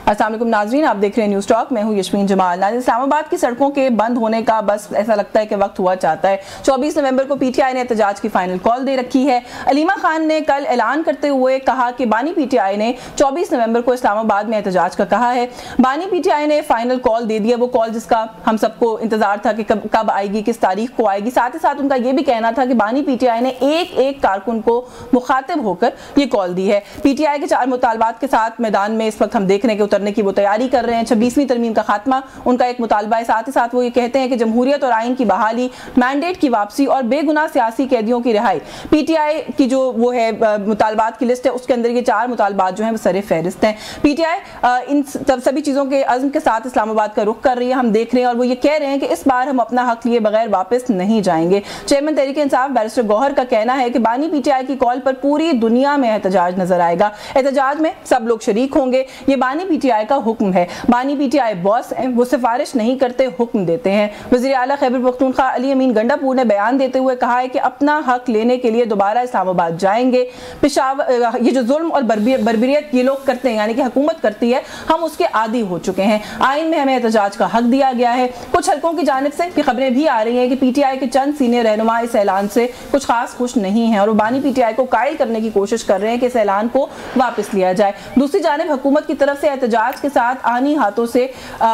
السلام علیکم ناظرین، آپ دیکھ رہے ہیں نیوز ٹاک، میں ہوں یشمین جمال۔ ناظرین، اسلام آباد کی سڑکوں کے بند ہونے کا بس ایسا لگتا ہے کہ وقت ہوا چاہتا ہے۔ 24 نومبر کو پی ٹی آئی نے احتجاج کی فائنل کال دے رکھی ہے۔ علیمہ خان نے کل اعلان کرتے ہوئے کہا کہ بانی پی ٹی آئی نے 24 نومبر کو اسلام آباد میں احتجاج کا کہا ہے۔ بانی پی ٹی آئی نے فائنل کال دے دیا، وہ کال جس کا ہم سب کو انتظار تھا کہ کب آئے گی، کس تاریخ کو آئے گی۔ ساتھ ہی ساتھ ان کا یہ بھی کہنا تھا کہ بانی پی ٹی آئی نے ایک ایک کارکن کو مخاطب ہو کر یہ کال دی ہے۔ پی ٹی آئی کے 4 مطالبات کے ساتھ میدان میں اس وقت ہم دیکھ رہے ہیں کہ اترنے کی وہ تیاری کر رہے ہیں۔ 26ویں ترمیم کا خاتمہ ان کا ایک مطالبہ ہے۔ ساتھ ہی ساتھ وہ یہ کہتے ہیں کہ جمہوریت اور آئین کی بحالی، مینڈیٹ کی واپسی اور بے گناہ سیاسی قیدیوں کی رہائی۔ پی ٹی آئی کی جو وہ ہے مطالبات کی لسٹ ہے، اس کے اندر یہ 4 مطالبات جو ہیں وہ سر فہرست ہیں۔ پی ٹی آئی ان سبھی چیزوں کے عزم کے ساتھ اسلام آباد کا رخ کر رہی ہے، ہم دیکھ رہے ہیں، اور وہ یہ کہہ رہے ہیں کہ اس بار ہم اپنا حق لیے بغیر واپس نہیں جائیں گے۔ چیئرمین تحریک انصاف بیرسٹر گوہر کا کہنا ہے کہ بانی پی ٹی آئی کی کال پر پوری دنیا میں احتجاج نظر آئے گا۔ احتجاج میں سب لوگ شریک ہوں گے، یہ بانی پی ٹی آئی کا حکم ہے۔ بانی پی ٹی آئی باس ہیں، وہ سفارش نہیں کرتے، حکم دیتے ہیں۔ وزیر اعلیٰ خیبر پختونخوا علی امین گنڈا پور نے بیان دیتے ہوئے کہا ہے کہ اپنا حق لینے کے لیے دوبارہ اسلام آباد جائیں گے۔ یہ جو ظلم اور بربریت یہ لوگ کرتے ہیں، یعنی کہ حکومت کرتی ہے، ہم اس کے عادی ہو چکے ہیں۔ آئین میں ہمیں احتجاج کا حق دیا گیا ہے۔ کچھ حلقوں کی جانب سے یہ خبریں بھی آ رہی ہیں کہ پی ٹی آئی کے چند سینئر رہنما اس اعلان سے کچھ خاص خوش نہیں ہیں، اور وہ بانی پی ٹی آئی کو قائل کرنے کی کوشش کر رہے ہیں کہ اس اعلان کو واپس لیا جائے۔ دوسری جانب حکومت کی طرف سے احتجاج کے ساتھ آنی ہاتھوں سے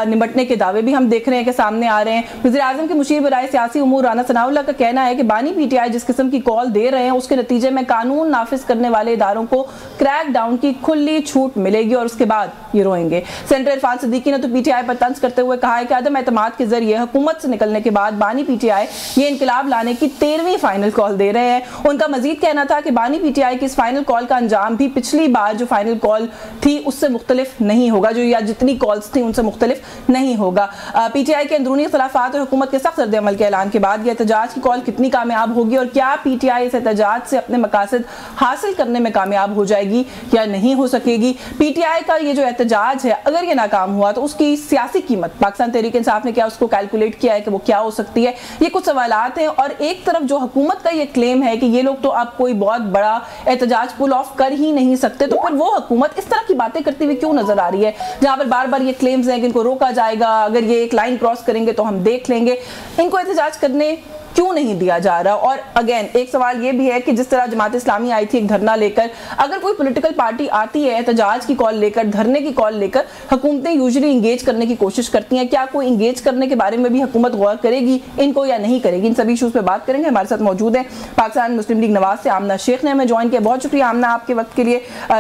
نمٹنے کے دعوے بھی ہم دیکھ رہے ہیں کہ سامنے آ رہے ہیں۔ وزیر اعظم کے مشیر برائے سیاسی امور رانا ثناء اللہ کا کہنا ہے کہ بانی پی ٹی آئی جس قسم کی کال دے رہے ہیں، اس کے نتیجے میں قانون نافذ کرنے والے اداروں کو کریک ڈاؤن کی کھلی چھوٹ ملے گی، اور اس کے بعد یہ روئیں گے۔ سینیٹر عرفان صدیقی نے تو پی ٹی آئی پر طنز کرتے ہوئے کہا ہے کہ عدم اعتماد کے ذریعے حکومت سے نکلنے کے بعد بانی پی ٹی آئی یہ انقلاب لانے کی 13ویں فائنل کال دے رہے ہیں۔ ان کا مزید کہنا تھا کہ بانی پی ٹی آئی کی اس فائنل کال کا انجام بھی پچھلی بار جو فائنل کال تھی اس سے مختلف نہیں ہوگا، جو یا جتنی کالز تھیں ان سے مختلف نہیں ہوگا۔ پی ٹی آئی کے اندرونی اختلافات اور حکومت کے سخت رد عمل کے اعلان کے بعد یہ احتجاج کی کال کتنی کامیاب ہوگی، اور کیا پی ٹی آئی اس احتجاج سے اپنے مقاصد حاصل کرنے میں کامیاب ہو جائے گی یا نہیں ہو سکے گی۔ پی ٹی آئی کا یہ جو احتجاج ہے، اگر یہ ناکام ہوا تو اس کی سیاسی قیمت پاکستان تحریک انصاف نے کیا اس کو کیلکولیٹ کیا ہے کہ وہ کیا ہو سکتی ہے؟ یہ کچھ سوالات ہیں، اور ایک طرف جو حکومت کا یہ کلیم ہے کہ یہ لوگ تو اب کوئی بہت بڑا احتجاج پل آف کر ہی نہیں سکتے، تو پھر وہ حکومت اس طرح کی باتیں کرتی ہوئی کیوں نظر آ رہی ہے، جہاں پر بار بار یہ کلیمز ہیں کہ ان کو روکا جائے گا، اگر یہ ایک لائن کراس کریں گے تو ہم دیکھ لیں گے، ان کو احتجاج کرنے کیوں نہیں دیا جا رہا؟ اور اگین ایک سوال یہ بھی ہے کہ جس طرح جماعت اسلامی آئی تھی ایک دھرنا لے کر، اگر کوئی پولیٹیکل پارٹی آتی ہے احتجاج کی کال لے کر، دھرنے کی کال لے کر، حکومتیں یوزلی انگیج کرنے کی کوشش کرتی ہیں، کیا کوئی انگیج کرنے کے بارے میں بھی حکومت غور کرے گی ان کو یا نہیں کرے گی؟ ان سبھی ایشوز پہ بات کریں گے۔ ہمارے ساتھ موجود ہیں پاکستان مسلم لیگ نواز سے آمنہ شیخ نے ہمیں جوائن کیا، بہت شکریہ آمنہ آپ کے وقت کے لیے۔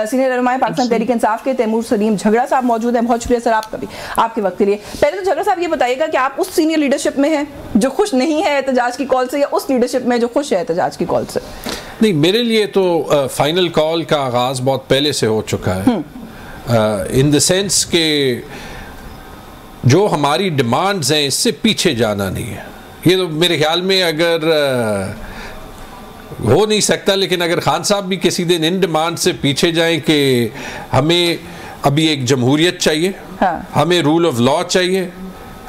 سینئر رہنما پاکستان تحریک انصاف کے تیمور سلیم جھگڑا صاحب موجود ہیں، بہت شکریہ سر آپ کا بھی، آپ کے وقت کے لیے۔ پہلے تو جھگڑا صاحب یہ بتائیے گا کہ آپ اس سینئر لیڈرشپ میں ہیں جو خوش نہیں ہے احتجاج کی کال سے، یا اس لیڈرشپ میں جو خوش ہے احتجاج کی کال سے؟ نہیں، میرے لیے تو فائنل کال کا آغاز بہت پہلے سے ہو چکا ہے، ان دا سینس کہ جو ہماری ڈیمانڈز ہیں اس سے پیچھے جانا نہیں ہے۔ یہ تو میرے خیال میں اگر ہو نہیں سکتا، لیکن اگر خان صاحب بھی کسی دن ان ڈیمانڈ سے پیچھے جائیں کہ ہمیں ابھی ایک جمہوریت چاہیے، ہمیں رول آف لا چاہیے،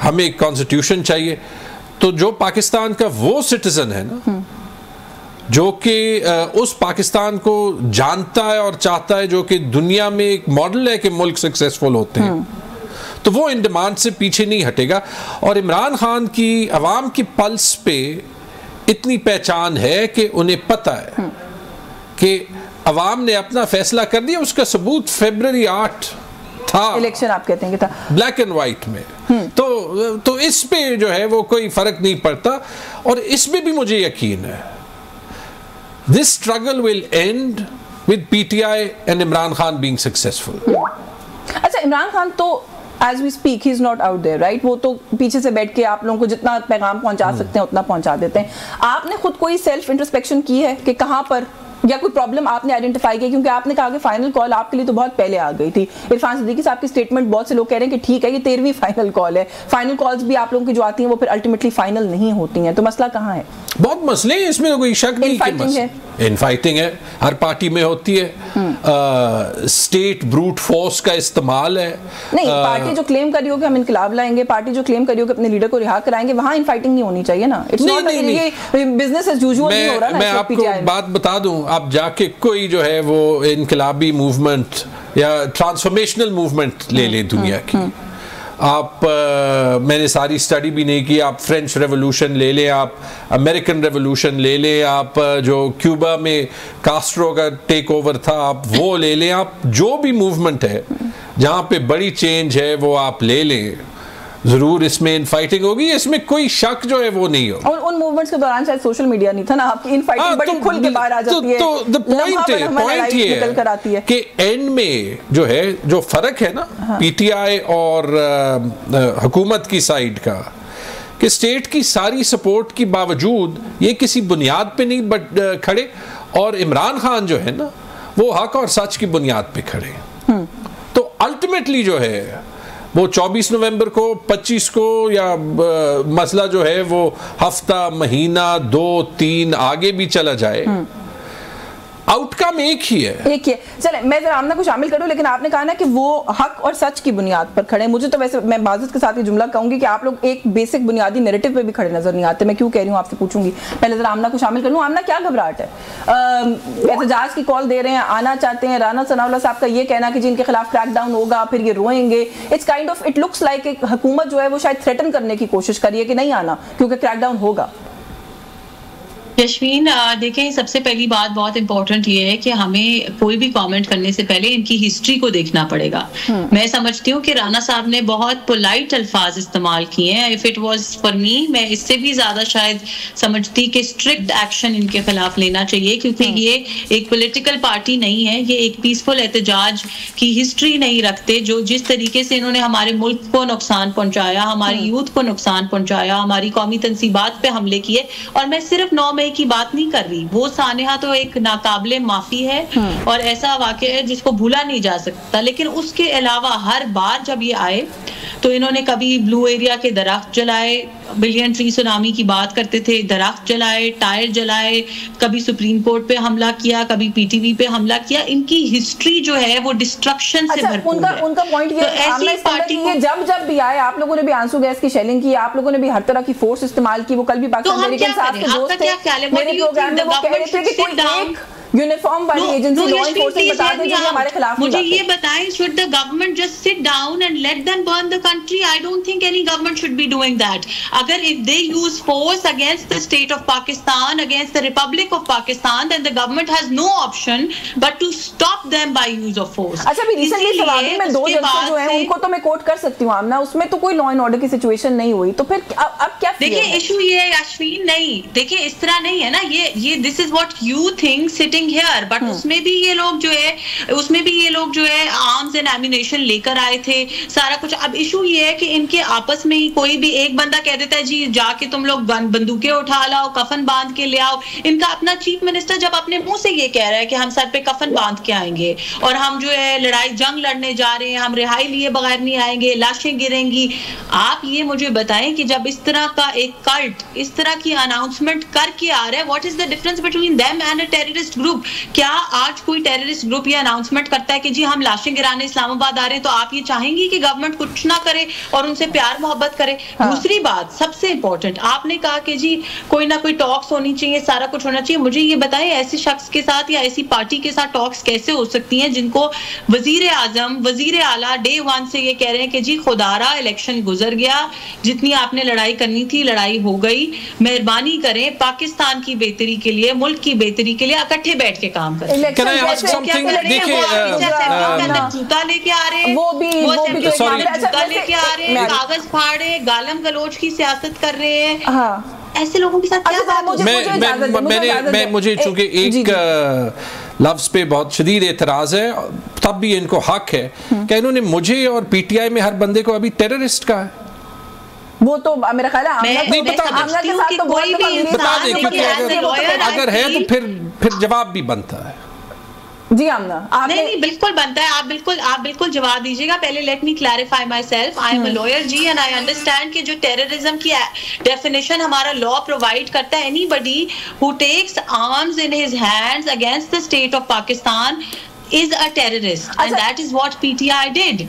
ہمیں ایک کانسٹیٹیوشن چاہیے، تو جو پاکستان کا وہ سٹیزن ہے نا جو کہ اس پاکستان کو جانتا ہے اور چاہتا ہے، جو کہ دنیا میں ایک ماڈل ہے کہ ملک سکسیسفل ہوتے ہیں، تو وہ ان ڈیمانڈ سے پیچھے نہیں ہٹے گا۔ اور عمران خان کی عوام کی پلس پہ اتنی پہچان ہے کہ انہیں پتہ ہے کہ عوام نے اپنا فیصلہ کر دیا۔ اس کا ثبوت فیبرری 8 تھا، الیکشن آپ کہتے ہیں کہ تھا بلیک اینڈ وائٹ میں، تو اس پہ جو ہے وہ کوئی فرق نہیں پڑتا، اور اس میں بھی مجھے یقین ہے this struggle will end with PTI and Imran Khan being successful۔ اچھا، عمران خان تو as we speak he is not out there, right؟ وہ تو پیچھے سے بیٹھ کے آپ لوگوں کو جتنا پیغام پہنچا سکتے ہیں اتنا پہنچا دیتے ہیں۔ آپ نے خود کوئی سیلف انٹرسپیکشن کی ہے کہ کہاں پر یا کوئی پرابلم آپ نے آئیڈینٹیفائی کی؟ کیونکہ آپ نے کہا کہ فائنل کال آپ کے لیے تو بہت پہلے آ گئی تھی۔ عرفان صدیقی صاحب کی سٹیٹمنٹ بہت سے لوگ کہہ رہے ہیں کہ ٹھیک ہے یہ 13ویں فائنل کال ہے، فائنل کالز بھی آپ لوگوں کی جو آتی ہیں وہ پھر الٹیمیٹلی فائنل نہیں ہوتی ہیں، تو مسئلہ کہاں ہے؟ بہت مسئلے ہیں، اس میں کوئی شک نہیں کہ ان فائٹنگ ہے، ہر پارٹی میں ہوتی ہے، اسٹیٹ بروٹ فورس کا استعمال ہے۔ نہیں، پارٹی جو کلیم کر رہی ہو کہ ہم انقلاب لائیں گے، پارٹی جو کلیم کر رہی ہو کہ اپنے لیڈر کو رہا کرائیں گے، وہاں ان فائٹنگ نہیں ہونی چاہیے نا۔ بزنس ایز یوزول نہیں ہو رہا نا۔ میں آپ کو بات بتا دوں، آپ جا کے کوئی جو ہے وہ انقلابی موومنٹ یا ٹرانسفارمیشنل موومنٹ لے لیں دنیا کی. آپ میں نے ساری اسٹڈی بھی نہیں کی, آپ فرینچ ریولوشن لے لیں, آپ امریکن ریولوشن لے لیں, آپ جو کیوبا میں کاسٹرو کا ٹیک اوور تھا آپ وہ لے لیں, آپ جو بھی موومنٹ ہے جہاں پہ بڑی چینج ہے وہ آپ لے لیں. ضرور اس میں ان فائٹنگ ہوگی, اس میں کوئی شک جو ہے وہ نہیں ہو. اور ان موومنٹس کے دوران شاید سوشل میڈیا نہیں تھا نا, آپ کی ان فائٹنگ بڑی کھل کے باہر آ جاتی ہے. تو پوائنٹ یہ ہے کہ اینڈ میں جو ہے جو فرق ہے نا پی ٹی آئی اور حکومت کی سائیڈ کا, کہ اسٹیٹ کی ساری سپورٹ کی باوجود یہ کسی بنیاد پہ نہیں کھڑے, اور عمران خان جو ہے نا وہ حق اور سچ کی بنیاد پہ کھڑے. تو الٹیمیٹلی جو ہے وہ 24 نومبر کو 25 کو یا مسئلہ جو ہے وہ ہفتہ مہینہ 2-3 آگے بھی چلا جائے, آؤٹ کم ایک ہی ہے. چلیں میں ذرا آمنہ کو شامل کروں, لیکن آپ نے کہا نا کہ وہ حق اور سچ کی بنیاد پر کھڑے ہیں. مجھے تو ویسے میں معذرت کے ساتھ یہ جملہ کہوں گی کہ آپ لوگ ایک بیسک بنیادی نیریٹو پہ بھی کھڑے نظر نہیں آتے. میں کیوں کہہ رہی ہوں آپ سے پوچھوں گی, پہلے ذرا آمنہ کو شامل کر لوں. آمنہ کیا گھبراہٹ ہے؟ احتجاج کی کال دے رہے ہیں, آنا چاہتے ہیں. رانا ثناء اللہ صاحب کا یہ کہنا کہ جن کے خلاف کریک ڈاؤن ہوگا پھر یہ روئیں گے, it's kind of it looks like حکومت جو ہے وہ شاید تھریٹن کرنے کی کوشش کریے کہ نہیں آنا کیونکہ کریک ڈاؤن ہوگا. یشوین دیکھیں, سب سے پہلی بات بہت امپورٹنٹ یہ ہے کہ ہمیں کوئی بھی کامنٹ کرنے سے پہلے ان کی ہسٹری کو دیکھنا پڑے گا. میں سمجھتی ہوں کہ رانا صاحب نے بہت پولائٹ الفاظ استعمال کیے ہیں. If it was for me, میں اس سے بھی زیادہ شاید سمجھتی کہ اسٹرکٹ ایکشن ان کے خلاف لینا چاہیے, کیونکہ یہ ایک پولیٹیکل پارٹی نہیں ہے, یہ ایک پیسفل احتجاج کی ہسٹری نہیں رکھتے. جو جس طریقے سے انہوں نے ہمارے ملک کو نقصان پہنچایا, ہماری یوتھ کو نقصان پہنچایا, ہماری قومی تنصیبات پہ حملے کیے, اور میں صرف 9 مئی کی بات نہیں کر رہی, وہ سانحہ تو ایک ناقابل معافی ہے اور ایسا واقعہ ہے جس کو بھولا نہیں جا سکتا. لیکن اس کے علاوہ ہر بار جب یہ آئے تو انہوں نے کبھی بلو ایریا کے درخت جلائے, بلین ٹری سونامی کی بات کرتے تھے, درخت جلائے, ٹائر جلائے, کبھی سپریم کورٹ پہ حملہ کیا, کبھی پی ٹی وی پہ حملہ کیا. ان کی ہسٹری جو ہے وہ ڈسٹرکشن سے بھرپور ہے. ان کا پوائنٹ یہ ہے ایسی پارٹی یہ جب بھی آئے, آپ لوگوں نے بھی آنسو گیس کی شیلنگ کی, آپ لوگوں نے بھی ہر طرح کی فورس استعمال کی. وہ کل بھی پاکستان امریکن صاحب کے دوست تھے میرے پروگرام میں, وہ کہہ رہے تھے کہ کوئی ایک یونیفارم والی ایجنسی لا انفورسمنٹ بتا دیں جو ہمارے خلاف. مجھے یہ بتائیں, should the government just sit down and let them burn the country? I don't think any government should be doing that. Agar if they use force against the state of Pakistan, against the Republic of Pakistan, then the government has no option but to stop them by use of force. اچھا بھی recently Swabi میں 2 جلسے جو ہیں ان کو تو میں کوٹ کر سکتی ہوں آمنہ, اس میں تو کوئی لا اینڈ آرڈر کی سچویشن نہیں ہوئی. تو پھر اب کیا دیکھیں ایشو یہ ہے یاشوین, نہیں دیکھیں اس طرح نہیں ہے نا, یہ this is what you think sitting here, but اس میں بھی یہ لوگ جو ہے آرمز اینڈ ایمونیشن لے کر آئے تھے, سارا کچھ. اب ایشو یہ ہے کہ ان کے آپس میں ہی کوئی بھی ایک بندہ کہہ دیتا ہے جی جا کے تم لوگ بندوقیں اٹھا لاؤ, کفن باندھ کے لے آؤ. ان کا اپنا چیف منسٹر جب اپنے منہ سے یہ کہہ رہا ہے کہ ہم سر پہ کفن باندھ کے آئیں گے اور ہم جو ہے لڑائی جنگ لڑنے جا رہے ہیں, ہم رہائی لیے بغیر نہیں آئیں گے, لاشیں گریں گی. آپ یہ مجھے بتائیں کہ جب اس طرح کا ایک کلٹ اس طرح کی اناؤنسمنٹ کر کے آ رہا ہے, what is the difference between them and a terrorist group? کیا آج کوئی ٹیررسٹ گروپ یہ اناؤنسمنٹ کرتا ہے کہ جی ہم لاشیں گرانے اسلام آباد آ رہے ہیں, تو آپ یہ چاہیں گی کہ گورنمنٹ کچھ نہ کرے اور ان سے پیار محبت کرے؟ دوسری بات سب سے امپورٹنٹ, آپ نے کہا کہ جی کوئی نہ کوئی ٹاکس ہونی چاہیے, سارا کچھ ہونا چاہیے. مجھے یہ بتائیں ایسے شخص کے ساتھ یا ایسی پارٹی کے ساتھ ٹاکس کیسے ہو سکتی ہیں جن کو وزیر اعظم وزیر اعلیٰ ڈے 1 سے یہ کہہ رہے ہیں کہ جی خدارا الیکشن گزر گیا, جتنی آپ نے لڑائی کرنی تھی لڑائی ہو گئی, مہربانی کریں پاکستان کی بہتری کے لیے, ملک کی بہتری کے لیے اکٹھے بیٹھ کے کام کریں. جوتا لے کے آ رہے ہیں, جوتا لے کے آ رہے ہیں, کاغذ پھاڑ رہے ہیں, گالم گلوچ کی سیاست کر رہے ہیں. ایسے لوگوں کے ساتھ کیا؟ مجھے چونکہ ایک لفظ پہ بہت شدید اعتراض ہے, تب بھی ان کو حق ہے کہ انہوں نے مجھے اور پی ٹی آئی میں ہر بندے کو ابھی ٹیررسٹ کہا ہے. وہ تو میرا خیال ہے اگر ہے تو پھر جواب بھی بنتا ہے. جی آمنہ نہیں بالکل بنتا ہے, آپ بالکل جواب دیجیے گا. پہلے let me clarify myself, I am a lawyer جی, اینڈ آئی انڈرسٹینڈ کہ جو ٹیررزم کی ڈیفینیشن ہمارا لا پرووائڈ کرتا ہے, anybody who takes arms in his hands against the state of Pakistan is a terrorist, and that is what PTI did.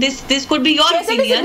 This could be your opinion.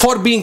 for being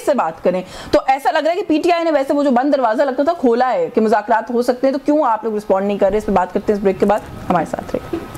کس سے بات کریں. تو ایسا لگ رہا ہے کہ پی ٹی آئی نے ویسے وہ جو بند دروازہ لگتا تھا کھولا ہے کہ مذاکرات ہو سکتے ہیں, تو کیوں آپ لوگ رسپونڈ نہیں کر رہے؟ اس پہ بات کرتے ہیں اس بریک کے بعد, ہمارے ساتھ رہے.